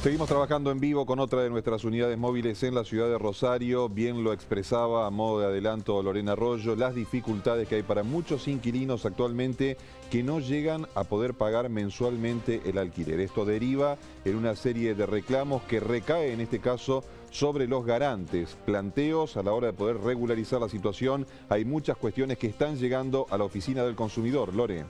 Seguimos trabajando en vivo con otra de nuestras unidades móviles en la ciudad de Rosario. Bien lo expresaba a modo de adelanto Lorena Arroyo, las dificultades que hay para muchos inquilinos actualmente que no llegan a poder pagar mensualmente el alquiler. Esto deriva en una serie de reclamos que recae en este caso sobre los garantes. Planteos a la hora de poder regularizar la situación. Hay muchas cuestiones que están llegando a la oficina del consumidor. Lore.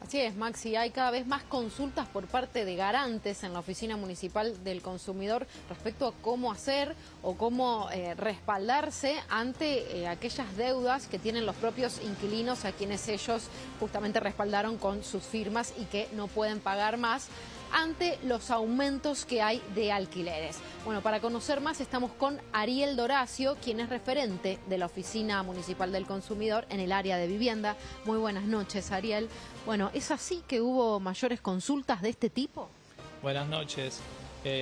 Así es, Maxi, hay cada vez más consultas por parte de garantes en la Oficina Municipal del Consumidor respecto a cómo hacer o cómo respaldarse ante aquellas deudas que tienen los propios inquilinos a quienes ellos justamente respaldaron con sus firmas y que no pueden pagar más ante los aumentos que hay de alquileres. Bueno, para conocer más estamos con Ariel Doracio, quien es referente de la Oficina Municipal del Consumidor en el área de vivienda. Muy buenas noches, Ariel. Bueno, ¿es así que hubo mayores consultas de este tipo? Buenas noches.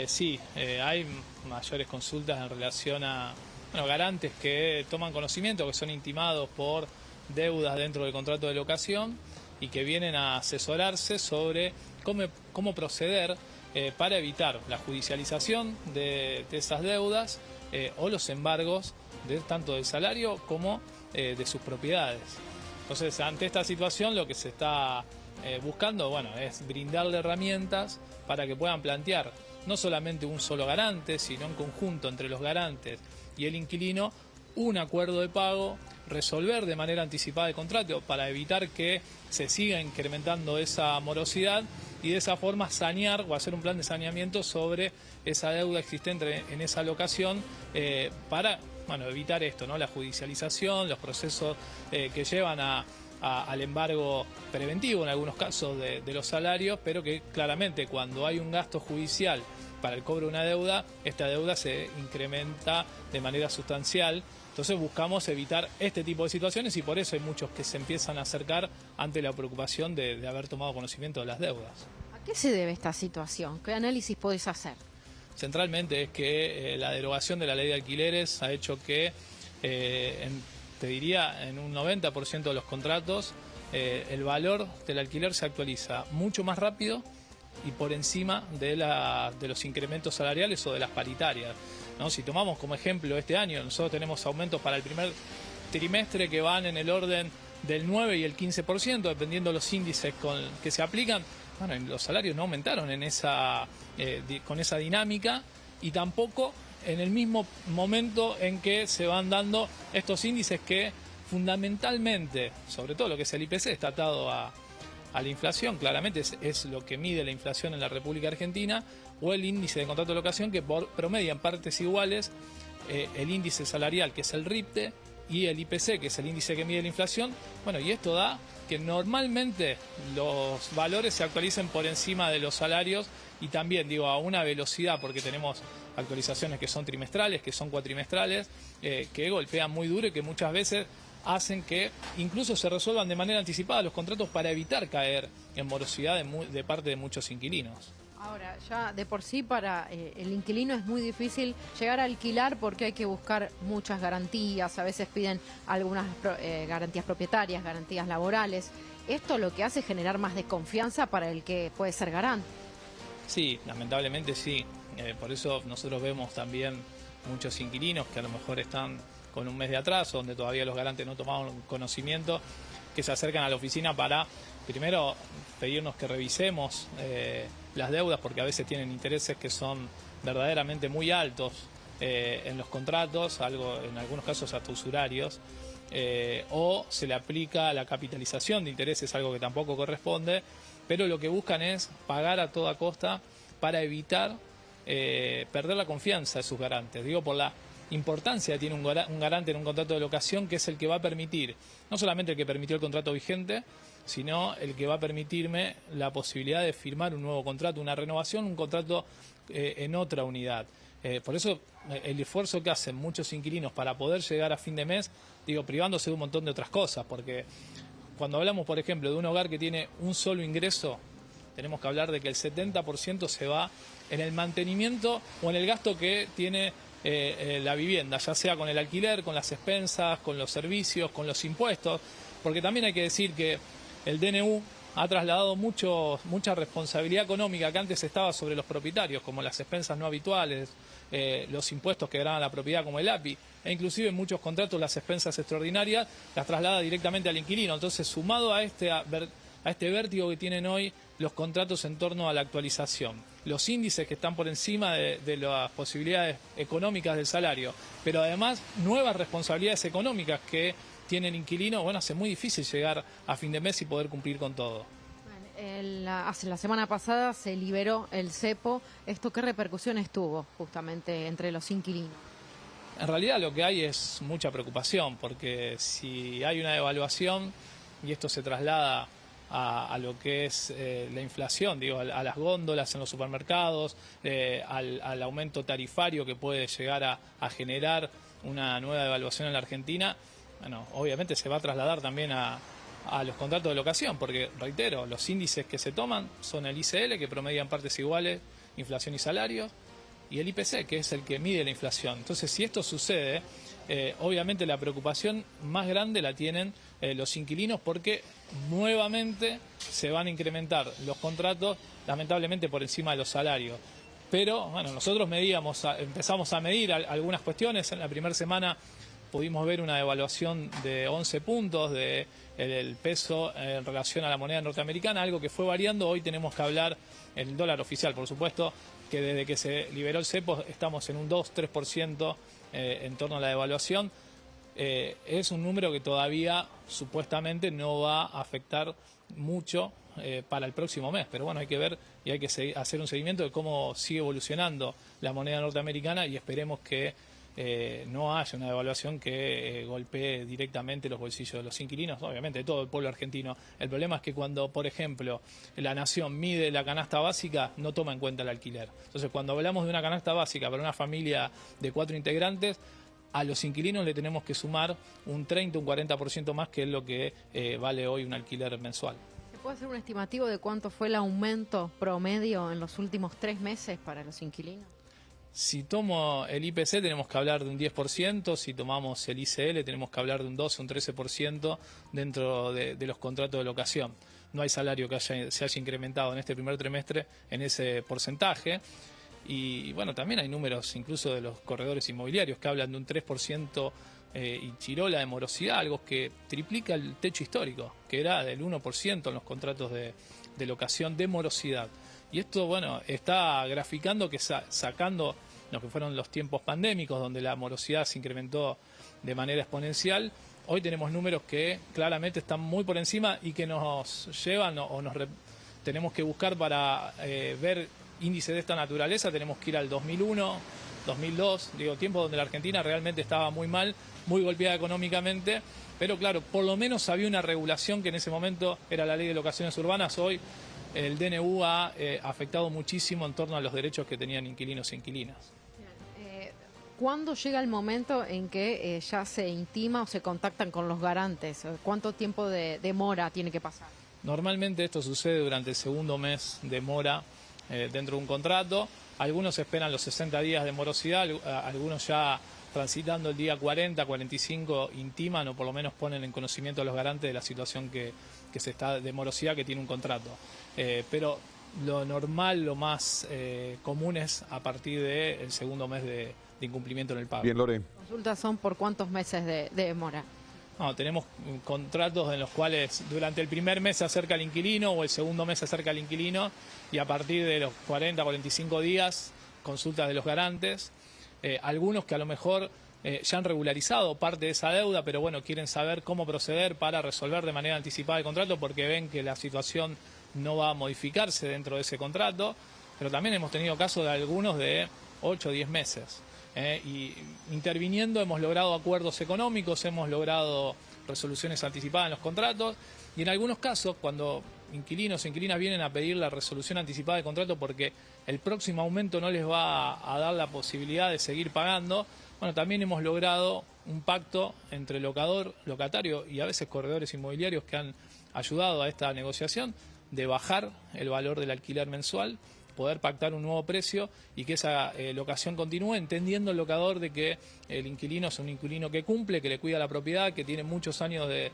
Sí, hay mayores consultas en relación a garantes que toman conocimiento, que son intimados por deudas dentro del contrato de locación y que vienen a asesorarse sobre cómo proceder para evitar la judicialización de esas deudas o los embargos tanto del salario como de sus propiedades. Entonces, ante esta situación, lo que se está buscando, es brindarle herramientas para que puedan plantear no solamente un solo garante, sino en conjunto entre los garantes y el inquilino un acuerdo de pago, resolver de manera anticipada el contrato para evitar que se siga incrementando esa morosidad y de esa forma sanear o hacer un plan de saneamiento sobre esa deuda existente en esa locación para evitar esto, ¿no? La judicialización, los procesos que llevan al embargo preventivo en algunos casos de los salarios, pero que claramente cuando hay un gasto judicial para el cobro de una deuda, esta deuda se incrementa de manera sustancial. Entonces buscamos evitar este tipo de situaciones y por eso hay muchos que se empiezan a acercar ante la preocupación de haber tomado conocimiento de las deudas. ¿A qué se debe esta situación? ¿Qué análisis podés hacer? Centralmente es que la derogación de la ley de alquileres ha hecho que, te diría, en un 90% de los contratos el valor del alquiler se actualiza mucho más rápido y por encima de los incrementos salariales o de las paritarias, ¿no? Si tomamos como ejemplo este año, nosotros tenemos aumentos para el primer trimestre que van en el orden del 9 y el 15%, dependiendo de los índices que se aplican. Los salarios no aumentaron con esa dinámica y tampoco en el mismo momento en que se van dando estos índices que fundamentalmente, sobre todo lo que es el IPC, está atado a la inflación, claramente es lo que mide la inflación en la República Argentina, o el índice de contrato de locación que promedia en partes iguales el índice salarial, que es el RIPTE, y el IPC, que es el índice que mide la inflación. Y esto da que normalmente los valores se actualicen por encima de los salarios y también, a una velocidad, porque tenemos actualizaciones que son trimestrales, que son cuatrimestrales, que golpean muy duro y que muchas veces hacen que incluso se resuelvan de manera anticipada los contratos para evitar caer en morosidad de parte de muchos inquilinos. Ahora, ya de por sí para el inquilino es muy difícil llegar a alquilar porque hay que buscar muchas garantías, a veces piden algunas garantías propietarias, garantías laborales. Esto lo que hace es generar más desconfianza para el que puede ser garante. Sí, lamentablemente sí. Por eso nosotros vemos también muchos inquilinos que a lo mejor están con un mes de atraso, donde todavía los garantes no tomaron conocimiento, que se acercan a la oficina para, primero, pedirnos que revisemos las deudas, porque a veces tienen intereses que son verdaderamente muy altos en los contratos, en algunos casos hasta usurarios, o se le aplica la capitalización de intereses, algo que tampoco corresponde, pero lo que buscan es pagar a toda costa para evitar perder la confianza de sus garantes. Por la importancia que tiene un garante en un contrato de locación, que es el que va a permitir, no solamente el que permitió el contrato vigente, sino el que va a permitirme la posibilidad de firmar un nuevo contrato, una renovación, un contrato en otra unidad. Por eso el esfuerzo que hacen muchos inquilinos para poder llegar a fin de mes, privándose de un montón de otras cosas, porque cuando hablamos, por ejemplo, de un hogar que tiene un solo ingreso, tenemos que hablar de que el 70% se va en el mantenimiento o en el gasto que tiene la vivienda, ya sea con el alquiler, con las expensas, con los servicios, con los impuestos, porque también hay que decir que el DNU ha trasladado mucha responsabilidad económica que antes estaba sobre los propietarios, como las expensas no habituales, los impuestos que graban la propiedad como el API, e inclusive en muchos contratos las expensas extraordinarias las traslada directamente al inquilino. Entonces, sumado a este vértigo que tienen hoy los contratos en torno a la actualización, los índices que están por encima de las posibilidades económicas del salario, pero además nuevas responsabilidades económicas que tienen inquilinos, bueno, hace muy difícil llegar a fin de mes y poder cumplir con todo. La semana pasada se liberó el cepo. ¿Esto qué repercusiones tuvo justamente entre los inquilinos? En realidad lo que hay es mucha preocupación, porque si hay una devaluación y esto se traslada a lo que es la inflación, digo, a las góndolas en los supermercados, al aumento tarifario que puede llegar a generar una nueva devaluación en la Argentina, bueno, obviamente se va a trasladar también a los contratos de locación, porque, reitero, los índices que se toman son el ICL, que promedian partes iguales, inflación y salarios, y el IPC, que es el que mide la inflación. Entonces, si esto sucede, obviamente la preocupación más grande la tienen los inquilinos, porque nuevamente se van a incrementar los contratos, lamentablemente por encima de los salarios. Pero, bueno, nosotros empezamos a medir algunas cuestiones. En la primera semana pudimos ver una devaluación de 11 puntos del peso en relación a la moneda norteamericana, algo que fue variando. Hoy tenemos que hablar, el dólar oficial, por supuesto, que desde que se liberó el cepo estamos en un 2-3% en torno a la devaluación. Es un número que todavía supuestamente no va a afectar mucho para el próximo mes, pero bueno, hay que ver y hay que hacer un seguimiento de cómo sigue evolucionando la moneda norteamericana, y esperemos que no haya una devaluación que golpee directamente los bolsillos de los inquilinos, obviamente de todo el pueblo argentino. El problema es que cuando, por ejemplo, la Nación mide la canasta básica, no toma en cuenta el alquiler. Entonces, cuando hablamos de una canasta básica para una familia de 4 integrantes, a los inquilinos le tenemos que sumar un 30, un 40% más, que es lo que vale hoy un alquiler mensual. ¿Se puede hacer un estimativo de cuánto fue el aumento promedio en los últimos 3 meses para los inquilinos? Si tomo el IPC tenemos que hablar de un 10%, si tomamos el ICL tenemos que hablar de un 12, un 13% dentro de los contratos de locación. No hay salario que se haya incrementado en este primer trimestre en ese porcentaje. Y bueno, también hay números incluso de los corredores inmobiliarios que hablan de un 3% y chirola de morosidad, algo que triplica el techo histórico, que era del 1% en los contratos de locación de morosidad. Y esto, bueno, está graficando que sacando lo que fueron los tiempos pandémicos, donde la morosidad se incrementó de manera exponencial, hoy tenemos números que claramente están muy por encima y que nos llevan tenemos que buscar para ver índices de esta naturaleza. Tenemos que ir al 2001, 2002, tiempos donde la Argentina realmente estaba muy mal, muy golpeada económicamente, pero claro, por lo menos había una regulación que en ese momento era la Ley de Locaciones Urbanas. Hoy el DNU ha afectado muchísimo en torno a los derechos que tenían inquilinos e inquilinas. ¿Cuándo llega el momento en que ya se intima o se contactan con los garantes? ¿Cuánto tiempo de demora tiene que pasar? Normalmente esto sucede durante el segundo mes de mora dentro de un contrato. Algunos esperan los 60 días de morosidad, algunos ya transitando el día 40, 45 intiman o por lo menos ponen en conocimiento a los garantes de la situación que se está de morosidad que tiene un contrato. Pero lo normal, lo más común es a partir del segundo mes de incumplimiento en el pago. Bien, Lore. ¿Las consultas son por cuántos meses de demora? No, tenemos contratos en los cuales durante el primer mes se acerca el inquilino o el segundo mes se acerca el inquilino, y a partir de los 40, 45 días, consultas de los garantes. Algunos que a lo mejor ya han regularizado parte de esa deuda, pero bueno, quieren saber cómo proceder para resolver de manera anticipada el contrato, porque ven que la situación no va a modificarse dentro de ese contrato. Pero también hemos tenido casos de algunos de 8 o 10 meses. Y interviniendo hemos logrado acuerdos económicos, hemos logrado resoluciones anticipadas en los contratos, y en algunos casos cuando inquilinos e inquilinas vienen a pedir la resolución anticipada del contrato porque el próximo aumento no les va a dar la posibilidad de seguir pagando, bueno, también hemos logrado un pacto entre locador, locatario y a veces corredores inmobiliarios que han ayudado a esta negociación de bajar el valor del alquiler mensual poder pactar un nuevo precio y que esa locación continúe, entendiendo el locador de que el inquilino es un inquilino que cumple, que le cuida la propiedad, que tiene muchos años de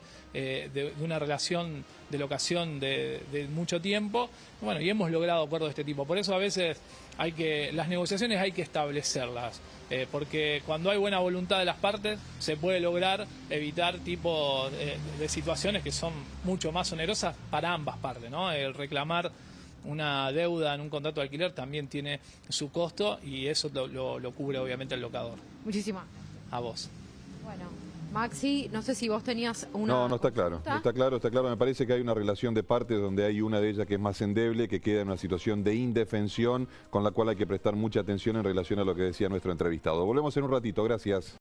una relación de locación de mucho tiempo. Bueno, y hemos logrado acuerdos de este tipo. Por eso a veces las negociaciones hay que establecerlas, porque cuando hay buena voluntad de las partes se puede lograr evitar tipo de situaciones que son mucho más onerosas para ambas partes, ¿no? El reclamar una deuda en un contrato de alquiler también tiene su costo y eso lo cubre obviamente el locador. Muchísimas. A vos. Bueno, Maxi, no sé si vos tenías una... No, no está claro. Está claro, está claro. Me parece que hay una relación de partes donde hay una de ellas que es más endeble, que queda en una situación de indefensión, con la cual hay que prestar mucha atención en relación a lo que decía nuestro entrevistado. Volvemos en un ratito. Gracias.